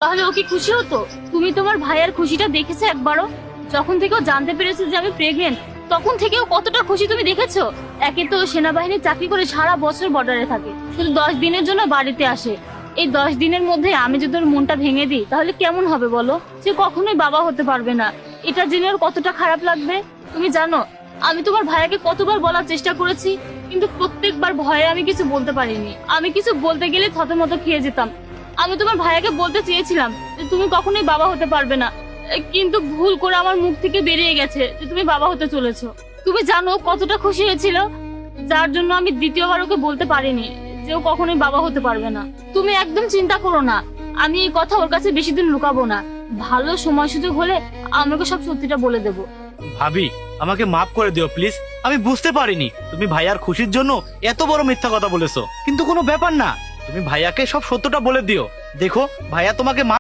তাহলে ও কি খুশি হতো? তুমি তোমার ভাইয়ের খুশিটা দেখেছো একবারও? যখন থেকে ও জানতে পেরেছে যে আমি প্রেগনেন্ট, তখন থেকে ও কতটা খুশি তুমি দেখেছো? একে তো ও সেনাবাহিনী চাকরি করে সারা বছর বর্ডারে থাকে, শুধু 10 দিনের জন্য বাড়িতে আসে। এই 10 দিনের মধ্যে আমি যদি ওর মনটা ভেঙে দিই তাহলে কেমন হবে বলো? সে কখনোই বাবা হতে পারবে না। এটা জেনে ওর কতটা খারাপ লাগবে তুমি জানো? আমি তোমার ভাইয়াকে কতবার বলার চেষ্টা করেছি, কিন্তু প্রত্যেকবার ভয়ে আমি কিছু বলতে পারিনি। আমি কিছু বলতে গেলে থতমত খেয়ে যেতাম। আমি তোমার ভাইয়াকে বলতে চেয়েছিলাম যে তুমি কখনোই বাবা হতে পারবে না, কিন্তু ভুল করে আমার মুখ থেকে বেরিয়ে গেছে যে তুমি বাবা হতে চলেছো। তুমি জানো কতটা খুশি হয়েছিল, যার জন্য আমি দ্বিতীয়বার ওকে বলতে পারিনি যে ও কখনোই বাবা হতে পারবে না। তুমি একদম চিন্তা করো না, আমি এই কথা ওর কাছে বেশি দিন লুকাবো না। ভালো সময় সুযোগ হলে আমাকে সব সত্যিটা বলে দেবো। ভাবি, আমাকে মাফ করে দিও প্লিজ। আমি বুঝতে পারিনি তুমি ভাইয়ার খুশির জন্য এত বড় মিথ্যা কথা বলেছো, কিন্তু কোনো ব্যাপার না, তুমি ভাইয়াকে সব সত্যটা বলে দিও। দেখো ভাইয়া তোমাকে